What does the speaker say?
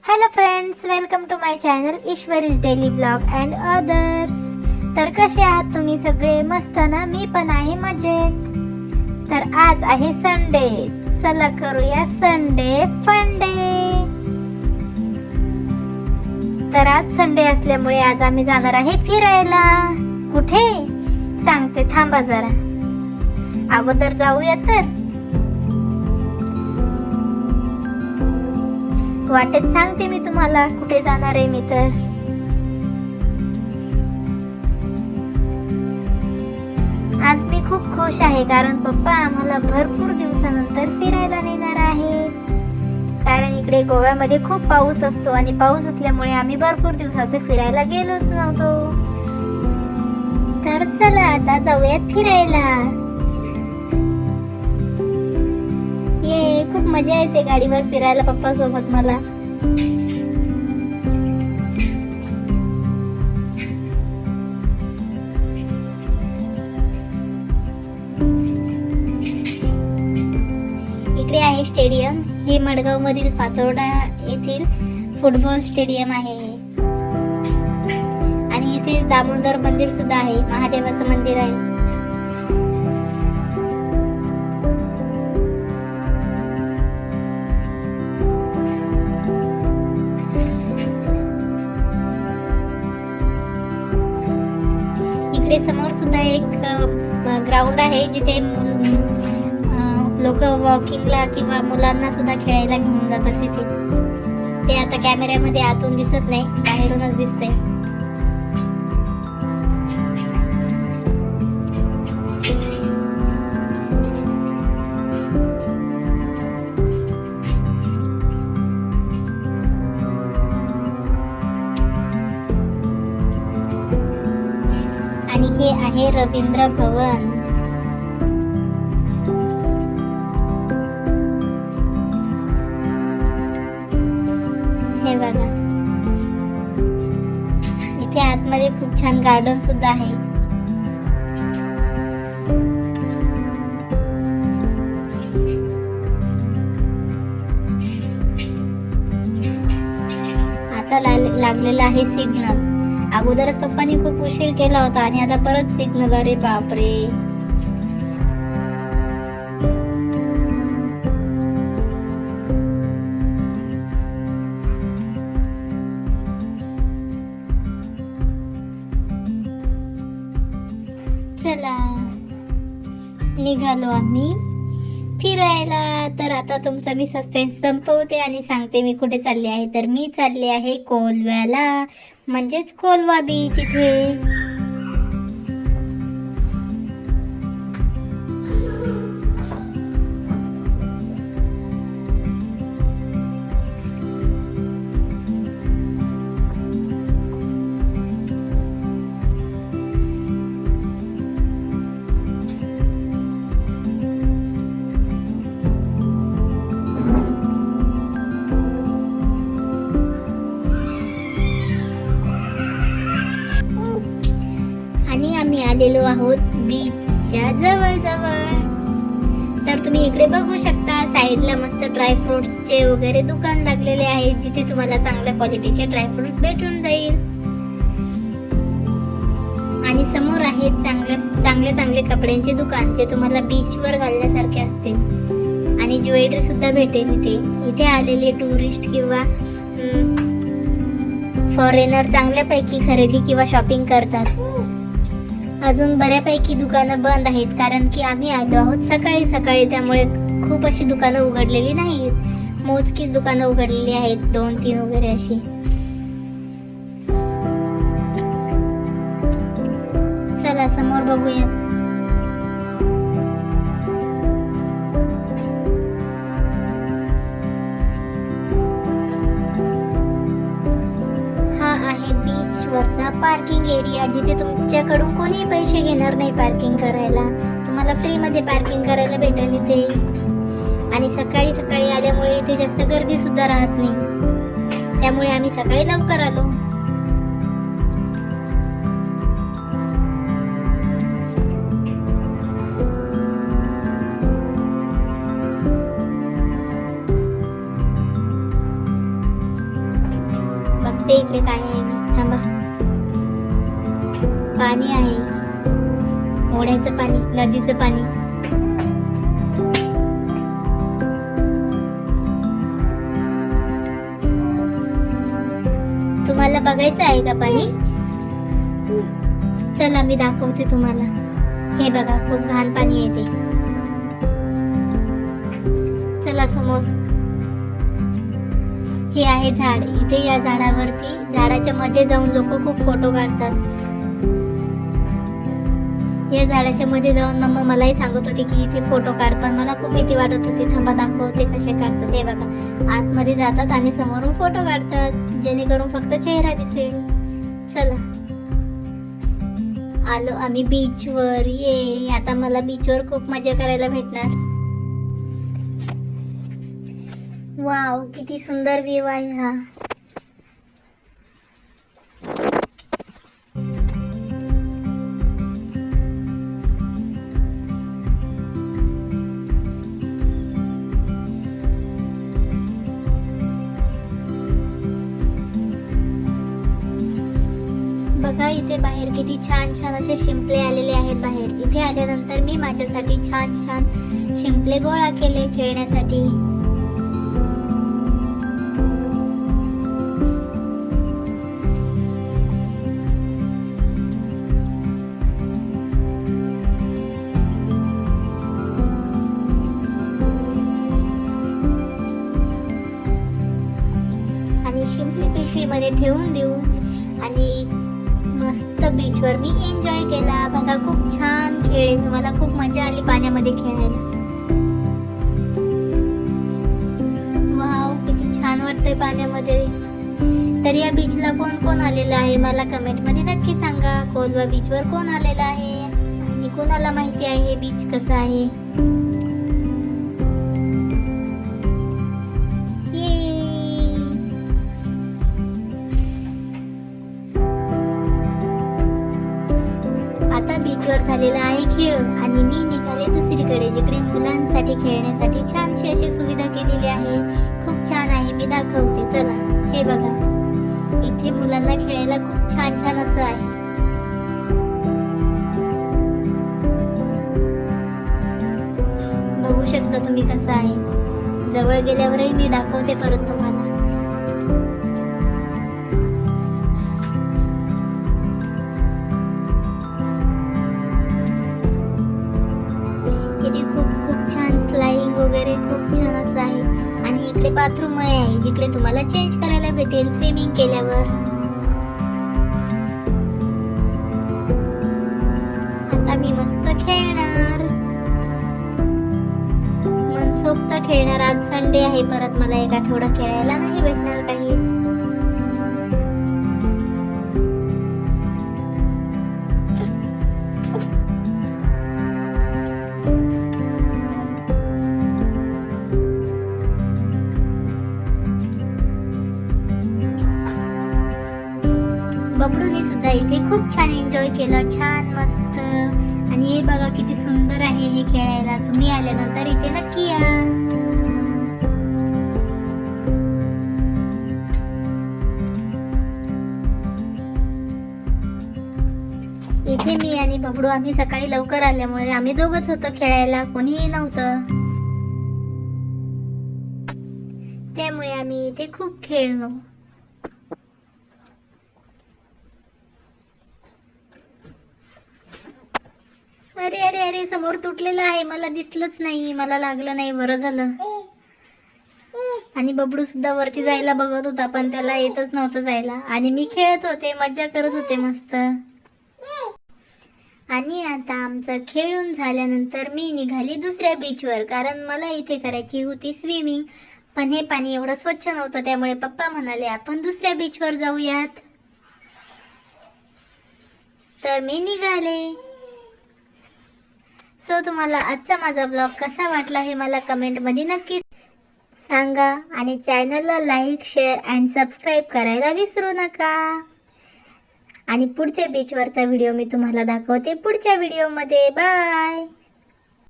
Hello friends, welcome to my channel Ishwari's daily blog and others. तर कसे आहात तुम्ही सगळे? मस्त ना? मी पण आहे मजेत. तर आज आहे संडे, चला करूया संडे फन डे. तर आज संडे असल्यामुळे आज आम्ही जाणार आहे फिरायला. कुठे सांगते, थांबा जरा. अगोदर जाऊया तर वाटेत सांगते मी तुम्हाला कुठे जाणार आहे मी. तर आज मी खूप खुश आहे कारण पप्पा आम्हाला भरपूर दिवसानंतर फिरायला नेणार आहे. कारण इकडे गोव्यामध्ये खूप पाऊस असतो आणि पाऊस असल्यामुळे आम्ही भरपूर दिवसाचे फिरायला गेलोच नव्हतो. तर चला आता जाऊयात फिरायला. ये खूप मजा येते गाडीवर फिरायला पप्पा सोबत मला. इकडे आहे स्टेडियम. हे मडगाव मधील पातोर्डा येथील फुटबॉल स्टेडियम आहे आणि इथे दामोदर मंदिर सुद्धा आहे, महादेवाचं मंदिर आहे. इकडे समोर सुद्धा एक ग्राउंड आहे जिथे लोक वॉकिंगला किंवा मुलांना सुद्धा खेळायला घेऊन जातात तिथे. ते आता कॅमेऱ्यामध्ये आतून दिसत नाही, बाहेरूनच दिसतंय. आणि हे आहे रवींद्र भवन. हे बघा, इथे आतमध्ये खूप छान गार्डन सुद्धा आहे. आता लागलेला आहे सिग्नल. अगोदरच पप्पानी खूप उशीर केला होता आणि आता परत सिग्नल. अरे बापरे. चला निघालो आम्ही फिरायला. तर आता तुमचा मी सस्पेन्स संपवते आणि सांगते मी कुठे चालले आहे. तर मी चालले आहे कोलव्याला, म्हणजेच कोलवा बीच. इथे आणि आम्ही आलेलो आहोत बीचच्या जवळ जवळ. तर तुम्ही इकडे बघू शकता, साईडला मस्त ड्रायफ्रुट्सचे वगैरे दुकान लागलेले आहेत जिथे तुम्हाला चांगल्या क्वालिटीचे ड्रायफ्रुट्स भेटून जाईल. आणि समोर आहेत चांगले कपड्यांचे दुकान जे तुम्हाला बीचवर घालण्यासारखे असतील. आणि ज्वेलरी सुद्धा भेटेल इथे आलेले टुरिस्ट किंवा फॉरेनर चांगल्यापैकी खरेदी किंवा शॉपिंग करतात. अजून बऱ्यापैकी दुकानं बंद आहेत कारण की आम्ही आलो आहोत सकाळी, त्यामुळे खूप अशी दुकानं उघडलेली नाहीत. मोजकीच दुकानं उघडलेली आहेत, 2-3 वगैरे अशी. चला समोर बघूया. हा आहे बीच वरचा पार्किंग एरिया जिथे तुमच्याकडून कोणी पैसे घेणार नाही पार्किंग करायला. तुम्हाला फ्री मध्ये पार्किंग करायला भेटेल इथे. आणि सकाळी आल्यामुळे इथे जास्त गर्दी सुद्धा राहत नाही, त्यामुळे आम्ही सकाळी लवकर आलो. बघते इकडे काय आहे. मी थांबा. पाणी आहे, ओढ्याचं पाणी, नदीचं पाणी. तुम्हाला बघायचं आहे का पाणी? चला मी दाखवते तुम्हाला. हे बघा, खूप घाण पाणी येते. चला समोर. हे आहे झाड. इथे या झाडावरती, झाडाच्या मध्ये जाऊन लोक खूप फोटो काढतात. या झाडाच्या मध्ये जाऊन मम्मा मलाही सांगत होती की इथे फोटो काढ, पण मला खूप भीती वाटत होती. थांबा दाखवते कसे काढतात. हे बघा, आतमध्ये जातात आणि समोरून फोटो काढतात, जेणेकरून फक्त चेहरा दिसेल. चला आलो आम्ही बीचवर. ये, आता मला बीचवर खूप मजा करायला भेटणार. वाव, किती सुंदर व्ह्यू आहे हा. बघा इथे बाहेर किती छान छान असे शिंपले आलेले आहेत बाहेर. इथे आल्यानंतर मी माझ्यासाठी छान छान शिंपले गोळा केले खेळण्यासाठी. आणि शिंपले पिशवीमध्ये ठेवून देऊ आणि मस्त बीचवर मी एन्जॉय केला. बघा खूप छान खेळले, मला खूप मजा आली पाण्यामध्ये खेळायला. वाव, किती छान वाटतंय पाण्यामध्ये. तर या बीचला कोण कोण आलेलं आहे मला कमेंट मध्ये नक्की सांगा. कोलवा बीचवर कोण आलेला आहे आणि कोणाला माहिती आहे हे बीच कसं आहे. आता बीचवर झालेला आहे खेळून आणि मी निघाले दुसरीकडे, जिकडे मुलांसाठी खेळण्यासाठी छानशी अशी सुविधा केलेली आहे. खूप छान आहे, मी दाखवते. चला, हे बघा, इथे मुलांना खेळायला खूप छान छान असं आहे. बघू शकता तुम्ही कसं आहे. जवळ गेल्यावरही मी दाखवते परत तुम्हाला. इथे खूप खूप छान स्लाइडिंग वगैरे खूप छान असं आहे. आणि इकडे बाथरूम आहे, जिकडे तुम्हाला चेंज करायला भेटेल स्विमिंग केल्यावर. आता मी मस्त खेळणार, मनसोक्त खेळणार. आज संडे आहे, परत मला एक आठवडा खेळायला नाही भेटणार काही. बबडूने सुद्धा इथे खूप छान एन्जॉय केलं, छान मस्त. आणि हे बघा किती सुंदर आहे हे खेळायला. तुम्ही आल्यानंतर इथे नक्की या. इथे मी आणि बबडू आम्ही सकाळी लवकर आल्यामुळे आम्ही दोघच होतो खेळायला, कोणीही नव्हतं. त्यामुळे आम्ही इथे खूप खेळलो. अरे अरे अरे, समोर तुटलेलं आहे, मला दिसलंच नाही, मला लागलं नाही, बरं झालं. आणि बबडू सुद्धा वरती जायला बघत होता, पण त्याला येतच नव्हतं जायला. आणि मी खेळत होते, मज्जा करत होते मस्त. आणि आता आमचं खेळून झाल्यानंतर मी निघाली दुसऱ्या बीचवर, कारण मला इथे करायची होती स्विमिंग. पण हे पाणी एवढं स्वच्छ नव्हतं, त्यामुळे पप्पा म्हणाले आपण दुसऱ्या बीचवर जाऊयात. तर मी निघाले. सो तुम्हाला आजचा माझा ब्लॉग कसा वाटला हे मला कमेंटमध्ये नक्की सांगा. आणि चॅनलला लाईक, शेअर अँड सबस्क्राईब करायला विसरू नका. आणि पुढच्या बीचवरचा व्हिडिओ मी तुम्हाला दाखवते पुढच्या व्हिडिओमध्ये. बाय.